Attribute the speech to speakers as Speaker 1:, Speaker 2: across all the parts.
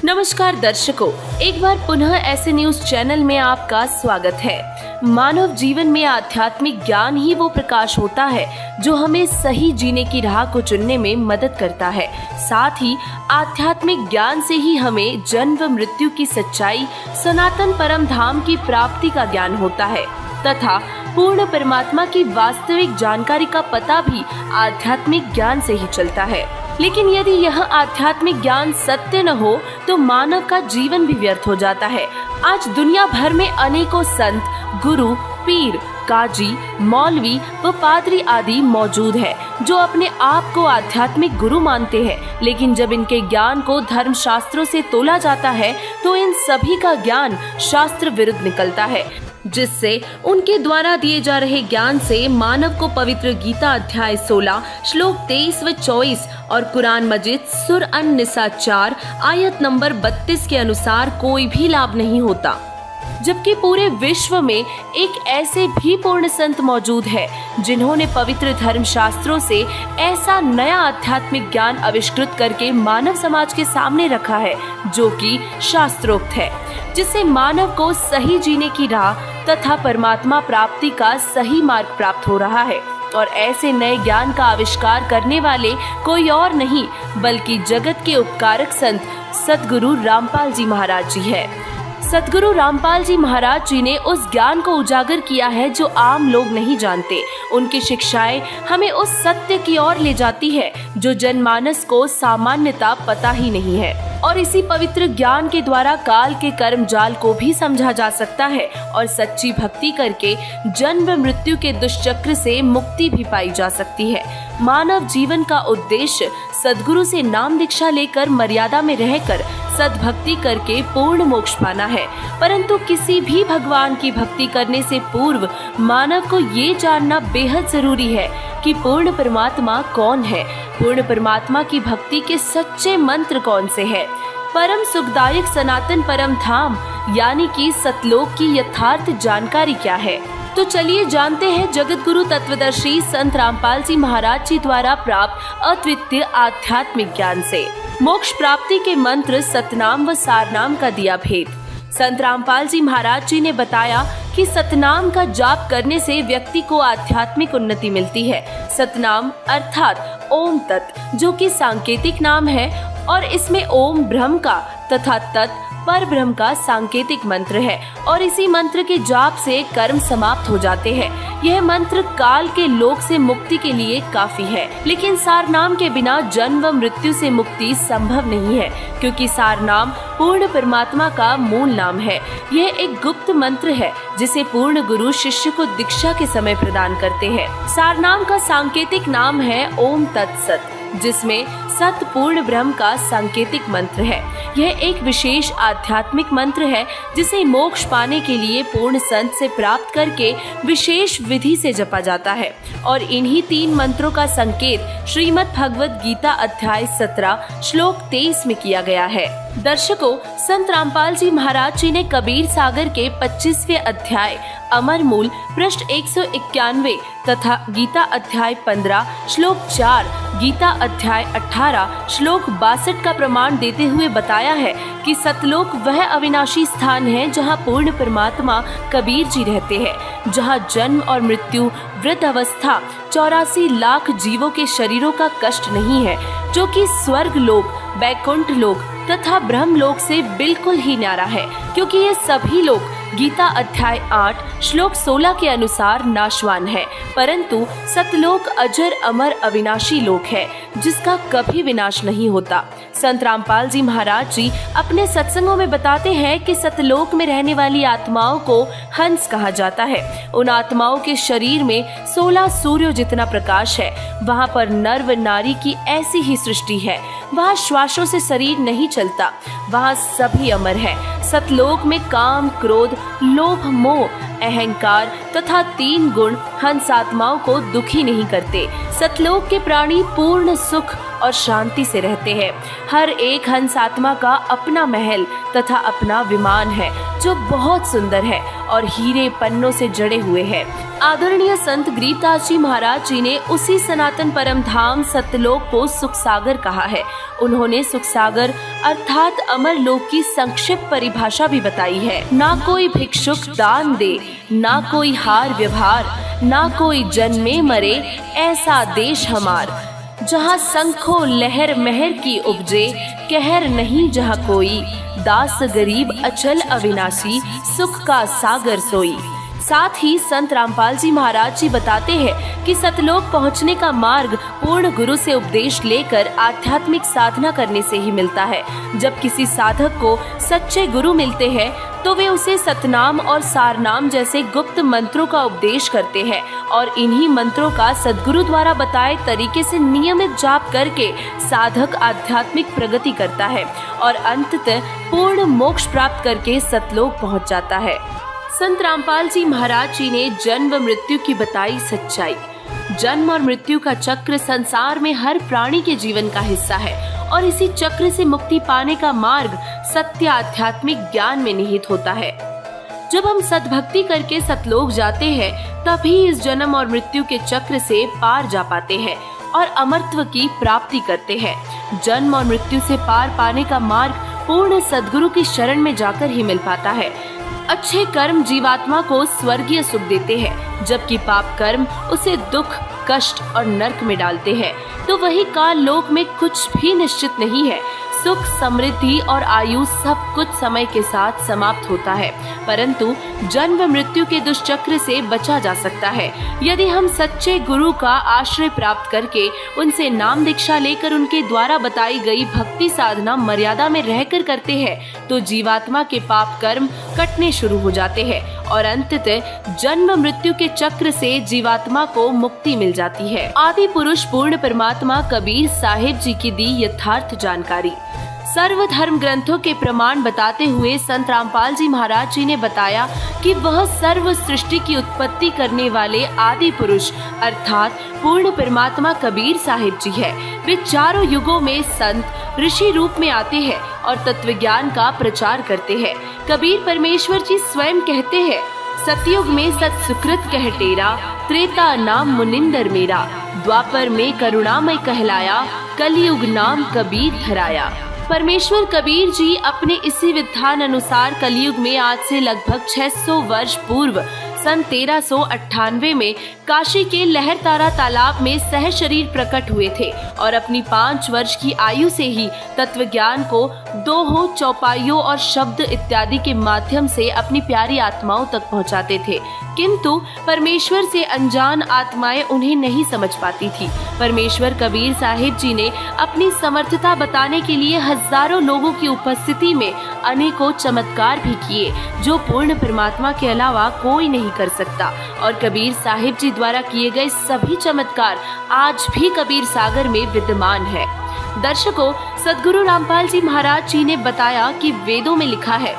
Speaker 1: नमस्कार दर्शकों, एक बार पुनः ऐसे न्यूज चैनल में आपका स्वागत है। मानव जीवन में आध्यात्मिक ज्ञान ही वो प्रकाश होता है जो हमें सही जीने की राह को चुनने में मदद करता है। साथ ही आध्यात्मिक ज्ञान से ही हमें जन्म व मृत्यु की सच्चाई, सनातन परम धाम की प्राप्ति का ज्ञान होता है तथा पूर्ण परमात्मा की वास्तविक जानकारी का पता भी आध्यात्मिक ज्ञान से ही चलता है। लेकिन यदि यह आध्यात्मिक ज्ञान सत्य न हो तो मानव का जीवन भी व्यर्थ हो जाता है। आज दुनिया भर में अनेकों संत, गुरु, पीर, काजी, मौलवी व पादरी आदि मौजूद है जो अपने आप को आध्यात्मिक गुरु मानते हैं, लेकिन जब इनके ज्ञान को धर्म शास्त्रों से तोला जाता है तो इन सभी का ज्ञान शास्त्र विरुद्ध निकलता है, जिससे उनके द्वारा दिए जा रहे ज्ञान से मानव को पवित्र गीता अध्याय 16 श्लोक 23 व 24 और कुरान मजिद सूर अन-निसा 4 आयत नंबर 32 के अनुसार कोई भी लाभ नहीं होता। जबकि पूरे विश्व में एक ऐसे भी पूर्ण संत मौजूद है जिन्होंने पवित्र धर्म शास्त्रों से ऐसा नया आध्यात्मिक ज्ञान आविष्कृत करके मानव समाज के सामने रखा है जो कि शास्त्रोक्त है, जिससे मानव को सही जीने की राह तथा परमात्मा प्राप्ति का सही मार्ग प्राप्त हो रहा है। और ऐसे नए ज्ञान का आविष्कार करने वाले कोई और नहीं बल्कि जगत के उपकारक संत सद्गुरु रामपाल जी महाराज जी है। सद्गुरु रामपाल जी महाराज जी ने उस ज्ञान को उजागर किया है जो आम लोग नहीं जानते। उनकी शिक्षाएं हमें उस सत्य की ओर ले जाती है जो जनमानस को सामान्यतः पता ही नहीं है, और इसी पवित्र ज्ञान के द्वारा काल के कर्म जाल को भी समझा जा सकता है और सच्ची भक्ति करके जन्म मृत्यु के दुष्चक्र से मुक्ति भी पाई जा सकती है। मानव जीवन का उद्देश्य सद्गुरु से नाम दीक्षा लेकर मर्यादा में रहकर सद्भक्ति करके पूर्ण मोक्ष पाना है, परंतु किसी भी भगवान की भक्ति करने से पूर्व मानव को ये जानना बेहद जरूरी है कि पूर्ण परमात्मा कौन है, पूर्ण परमात्मा की भक्ति के सच्चे मंत्र कौन से हैं, परम सुखदायक सनातन परम धाम यानी कि सतलोक की यथार्थ जानकारी क्या है। तो चलिए जानते हैं जगत गुरु तत्वदर्शी संत रामपाल जी महाराज जी द्वारा प्राप्त अद्वितीय आध्यात्मिक ज्ञान से मोक्ष प्राप्ति के मंत्र सतनाम व सारनाम का दिया भेद। संत रामपाल जी महाराज जी ने बताया कि सतनाम का जाप करने से व्यक्ति को आध्यात्मिक उन्नति मिलती है। सतनाम अर्थात ओम तत् जो कि सांकेतिक नाम है और इसमें ओम ब्रह्म का तथा तत् पर ब्रह्म का सांकेतिक मंत्र है और इसी मंत्र के जाप से कर्म समाप्त हो जाते हैं। यह मंत्र काल के लोक से मुक्ति के लिए काफी है, लेकिन सारनाम के बिना जन्म व मृत्यु से मुक्ति संभव नहीं है, क्योंकि सारनाम पूर्ण परमात्मा का मूल नाम है। यह एक गुप्त मंत्र है जिसे पूर्ण गुरु शिष्य को दीक्षा के समय प्रदान करते हैं। सारनाम का सांकेतिक नाम है ओम तत्सत, जिसमें सत पूर्ण ब्रह्म का सांकेतिक मंत्र है। यह एक विशेष आध्यात्मिक मंत्र है जिसे मोक्ष पाने के लिए पूर्ण संत से प्राप्त करके विशेष विधि से जपा जाता है, और इन्हीं 3 मंत्रों का संकेत श्रीमद् भगवद गीता अध्याय 17 श्लोक 23 में किया गया है। दर्शकों, संत रामपाल जी महाराज जी ने कबीर सागर के 25वें अध्याय अमर मूल पृष्ठ 191 तथा गीता अध्याय 15 श्लोक 4, गीता अध्याय 18 श्लोक 62 का प्रमाण देते हुए बताया है कि सतलोक वह अविनाशी स्थान है जहां पूर्ण परमात्मा कबीर जी रहते हैं, जहां जन्म और मृत्यु, वृद्ध अवस्था, 84 लाख जीवों के शरीरों का कष्ट नहीं है, जो कि स्वर्ग लोक, बैकुंठ लोक तथा ब्रह्म लोक से बिल्कुल ही न्यारा है, क्योंकि ये सभी लोग गीता अध्याय 8 श्लोक 16 के अनुसार नाशवान है, परंतु सतलोक अजर अमर अविनाशी लोक है जिसका कभी विनाश नहीं होता। संत रामपाल जी महाराज जी अपने सत्संगों में बताते हैं कि सतलोक में रहने वाली आत्माओं को हंस कहा जाता है। उन आत्माओं के शरीर में 16 सूर्यों जितना प्रकाश है। वहाँ पर नर व नारी की ऐसी ही सृष्टि है। वहाँ श्वासों से शरीर नहीं चलता, वहाँ सभी अमर है। सतलोक में काम, क्रोध, लोभ, मोह, अहंकार तथा 3 गुण हंस आत्माओं को दुखी नहीं करते। सतलोक के प्राणी पूर्ण सुख और शांति से रहते हैं। हर एक हंस आत्मा का अपना महल तथा अपना विमान है जो बहुत सुंदर है और हीरे पन्नों से जड़े हुए हैं। आदरणीय संत गरीबदास जी महाराज जी ने उसी सनातन परम धाम सतलोक को सुख सागर कहा है। उन्होंने सुख सागर अर्थात अमर लोक की संक्षिप्त परिभाषा भी बताई है। ना कोई भिक्षुक दान दे, ना कोई हार व्यवहार, ना कोई जन्मे मरे, ऐसा देश हमार। जहाँ शंखो लहर महर की उपजे, कहर नहीं जहाँ कोई, दास गरीब अचल अविनाशी, सुख का सागर सोई। साथ ही संत रामपाल जी महाराज जी बताते हैं कि सतलोक पहुंचने का मार्ग पूर्ण गुरु से उपदेश लेकर आध्यात्मिक साधना करने से ही मिलता है। जब किसी साधक को सच्चे गुरु मिलते हैं तो वे उसे सतनाम और सारनाम जैसे गुप्त मंत्रों का उपदेश करते हैं और इन्हीं मंत्रों का सद्गुरु द्वारा बताए तरीके से नियमित जाप करके साधक आध्यात्मिक प्रगति करता है और अंततः पूर्ण मोक्ष प्राप्त करके सतलोक पहुंच जाता है। संत रामपाल जी महाराज जी ने जन्म व मृत्यु की बताई सच्चाई। जन्म और मृत्यु का चक्र संसार में हर प्राणी के जीवन का हिस्सा है और इसी चक्र से मुक्ति पाने का मार्ग सत्य आध्यात्मिक ज्ञान में निहित होता है। जब हम सद्भक्ति करके सतलोक जाते हैं तभी इस जन्म और मृत्यु के चक्र से पार जा पाते हैं और अमरत्व की प्राप्ति करते हैं। जन्म और मृत्यु से पार पाने का मार्ग पूर्ण सद्गुरु की शरण में जाकर ही मिल पाता है। अच्छे कर्म जीवात्मा को स्वर्गीय सुख देते हैं, जबकि पाप कर्म उसे दुख, कष्ट और नरक में डालते हैं। तो वही काल लोक में कुछ भी निश्चित नहीं है। सुख, समृद्धि और आयु सब कुछ समय के साथ समाप्त होता है, परंतु जन्म मृत्यु के दुष्चक्र से बचा जा सकता है यदि हम सच्चे गुरु का आश्रय प्राप्त करके उनसे नाम दीक्षा लेकर उनके द्वारा बताई गई भक्ति साधना मर्यादा में रहकर करते हैं तो जीवात्मा के पाप कर्म कटने शुरू हो जाते हैं और अंततः जन्म मृत्यु के चक्र से जीवात्मा को मुक्ति मिल जाती है। आदि पुरुष पूर्ण परमात्मा कबीर साहिब जी की दी यथार्थ जानकारी। सर्व धर्म ग्रंथों के प्रमाण बताते हुए संत रामपाल जी महाराज जी ने बताया कि वह सर्व सृष्टि की उत्पत्ति करने वाले आदि पुरुष अर्थात पूर्ण परमात्मा कबीर साहिब जी है। वे चारों युगों में संत ऋषि रूप में आते हैं और तत्व ज्ञान का प्रचार करते हैं। कबीर परमेश्वर जी स्वयं कहते हैं, सतयुग में सत सुकृत कह टेरा, त्रेता नाम मुनिंदर मेरा, द्वापर में करुणामय कहलाया, कलयुग नाम कबीर धराया। परमेश्वर कबीर जी अपने इसी विधान अनुसार कलयुग में आज से लगभग 600 वर्ष पूर्व सन 1398 में काशी के लहरतारा तालाब में सह शरीर प्रकट हुए थे और अपनी 5 वर्ष की आयु से ही तत्व ज्ञान को दोहों, चौपाइयों और शब्द इत्यादि के माध्यम से अपनी प्यारी आत्माओं तक पहुंचाते थे, किंतु परमेश्वर से अनजान आत्माएं उन्हें नहीं समझ पाती थी। परमेश्वर कबीर साहिब जी ने अपनी समर्थता बताने के लिए हजारों लोगों की उपस्थिति में अनेकों चमत्कार भी किए जो पूर्ण परमात्मा के अलावा कोई नहीं कर सकता और कबीर साहिब जी द्वारा किए गए सभी चमत्कार आज भी कबीर सागर में विद्यमान है। दर्शकों, सद्गुरु रामपाल जी महाराज जी ने बताया कि वेदों में लिखा है,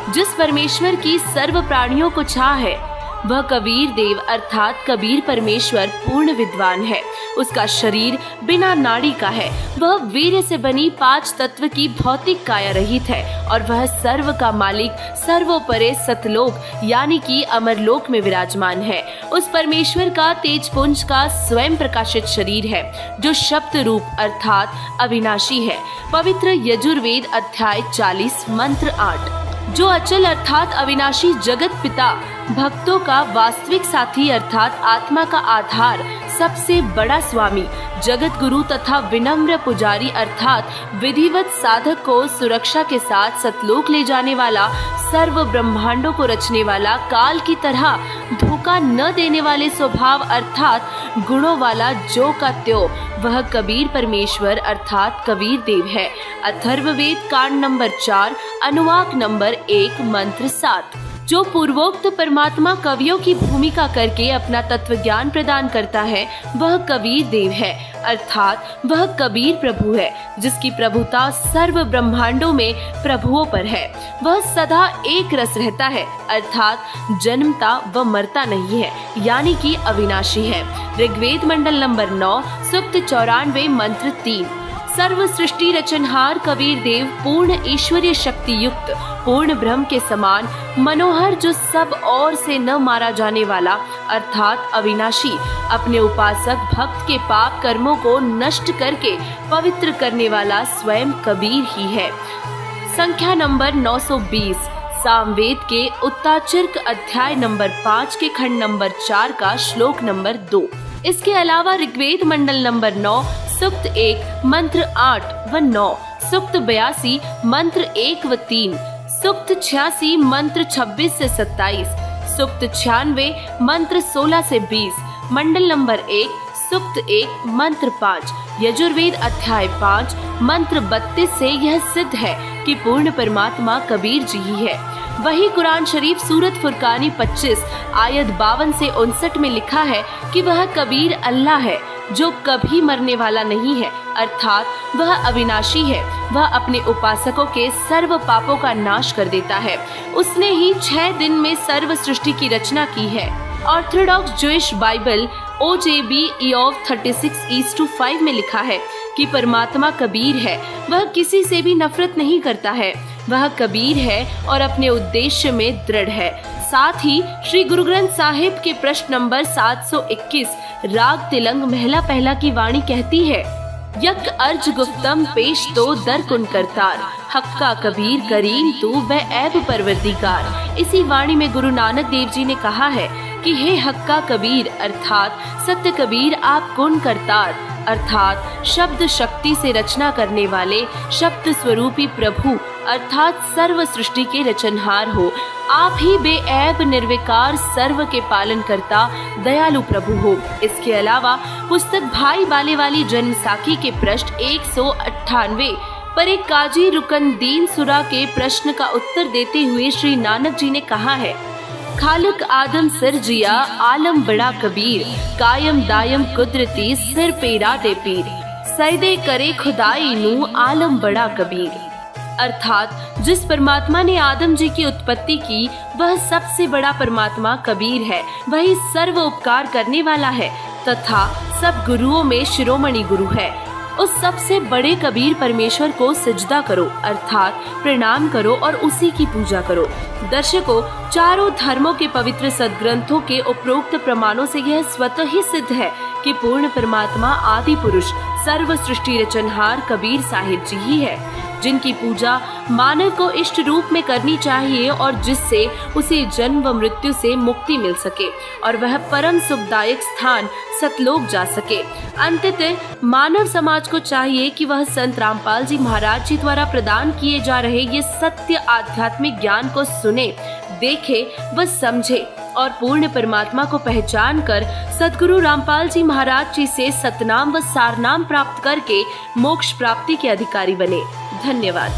Speaker 1: जिस परमेश्वर की सर्व प्राणियों को चाह है वह कबीर देव अर्थात कबीर परमेश्वर पूर्ण विद्वान है। उसका शरीर बिना नाड़ी का है, वह वीर्य से बनी 5 तत्व की भौतिक काया रहित है और वह सर्व का मालिक सर्वोपरे सतलोक यानी कि अमरलोक में विराजमान है। उस परमेश्वर का तेजपुंज का स्वयं प्रकाशित शरीर है जो शब्द रूप अर्थात अविनाशी है। पवित्र यजुर्वेद अध्याय 40 मंत्र 8। जो अचल अर्थात अविनाशी जगत पिता, भक्तों का वास्तविक साथी अर्थात आत्मा का आधार, सबसे बड़ा स्वामी, जगत गुरु तथा विनम्र पुजारी अर्थात विधिवत साधक को सुरक्षा के साथ सतलोक ले जाने वाला, सर्व ब्रह्मांडों को रचने वाला, काल की तरह धोखा न देने वाले स्वभाव अर्थात गुणों वाला जो का त्यो, वह कबीर परमेश्वर अर्थात कबीर देव है। अथर्ववेद कांड नंबर 4 अनुवाक नंबर 1 मंत्र 7। जो पूर्वोक्त परमात्मा कवियों की भूमिका करके अपना तत्व ज्ञान प्रदान करता है वह कबीर देव है अर्थात वह कबीर प्रभु है, जिसकी प्रभुता सर्व ब्रह्मांडों में प्रभुओं पर है। वह सदा एक रस रहता है अर्थात जन्मता व मरता नहीं है, यानी कि अविनाशी है। ऋग्वेद मंडल नंबर 9 सूक्त 94 मंत्र 3। सर्व सृष्टि रचनहार कबीर देव पूर्ण ईश्वरीय शक्ति युक्त, पूर्ण ब्रह्म के समान मनोहर, जो सब और से न मारा जाने वाला अर्थात अविनाशी, अपने उपासक भक्त के पाप कर्मों को नष्ट करके पवित्र करने वाला स्वयं कबीर ही है। संख्या नंबर 920 सामवेद के उत्ताचर्क अध्याय नंबर 5 के खंड नंबर 4 का श्लोक नंबर 2। इसके अलावा ऋग्वेद मंडल नंबर 9 सूक्त 1 मंत्र 8 व 9, सूक्त 82 मंत्र 1 व 3, सूक्त 86 मंत्र 26 से 27, सूक्त 96 मंत्र 16 से 20, मंडल नंबर 1 सूक्त 1 मंत्र 5, यजुर्वेद अध्याय 5 मंत्र 32 से यह सिद्ध है कि पूर्ण परमात्मा कबीर जी ही है। वही कुरान शरीफ सूरत फुरकानी 25 आयत 52 से 59 में लिखा है कि वह कबीर अल्लाह है जो कभी मरने वाला नहीं है, अर्थात वह अविनाशी है। वह अपने उपासकों के सर्व पापों का नाश कर देता है। उसने ही 6 दिन में सर्व सृष्टि की रचना की है। Orthodox Jewish Bible OJB EOV 36:5 में लिखा है कि परमात्मा कबीर है, वह किसी से भी नफरत नहीं करता है, वह कबीर है और अपने उद्देश्य में दृढ़ है। साथ ही श्री गुरु ग्रंथ साहिब के प्रश्न नंबर 721 राग तिलंग महला पहला की वाणी कहती है, यक अर्ज गुफ्तम पेश तो दर कुन करतार, हक्का कबीर करीम तू वह ऐब परवरदिगार। इसी वाणी में गुरु नानक देव जी ने कहा है कि हे हक्का कबीर अर्थात सत्य कबीर आप कुन करतार अर्थात शब्द शक्ति से रचना करने वाले शब्द स्वरूपी प्रभु अर्थात सर्व सृष्टि के रचनहार हो। आप ही बेऐब निर्विकार सर्व के पालन करता दयालु प्रभु हो। इसके अलावा पुस्तक भाई बाले वाली जन्म साखी के पृष्ठ 198 पर एक काजी रुकनदीन सुरा के प्रश्न का उत्तर देते हुए श्री नानक जी ने कहा है, खालिक आदम सिर जिया आलम बड़ा कबीर, कायम दायम कुदरती सिर पेरा दे पीर, सैदे करे खुदाई नू आलम बड़ा कबीर। अर्थात जिस परमात्मा ने आदम जी की उत्पत्ति की वह सबसे बड़ा परमात्मा कबीर है। वही सर्व उपकार करने वाला है तथा सब गुरुओं में शिरोमणि गुरु है। उस सबसे बड़े कबीर परमेश्वर को सिजदा करो अर्थात प्रणाम करो और उसी की पूजा करो। दर्शकों, चारों धर्मों के पवित्र सदग्रंथों के उपरोक्त प्रमाणों से यह स्वतः ही सिद्ध है कि पूर्ण परमात्मा आदि पुरुष सर्व सृष्टि रचनहार कबीर साहिब जी ही है, जिनकी पूजा मानव को इष्ट रूप में करनी चाहिए और जिससे उसे जन्म व मृत्यु से मुक्ति मिल सके और वह परम सुखदायक स्थान सतलोक जा सके। अंततः मानव समाज को चाहिए कि वह संत रामपाल जी महाराज जी द्वारा प्रदान किए जा रहे ये सत्य आध्यात्मिक ज्ञान को सुने, देखे व समझे और पूर्ण परमात्मा को पहचान कर सद्गुरु रामपाल जी महाराज जी से सतनाम व सारनाम प्राप्त करके मोक्ष प्राप्ति के अधिकारी बने। धन्यवाद।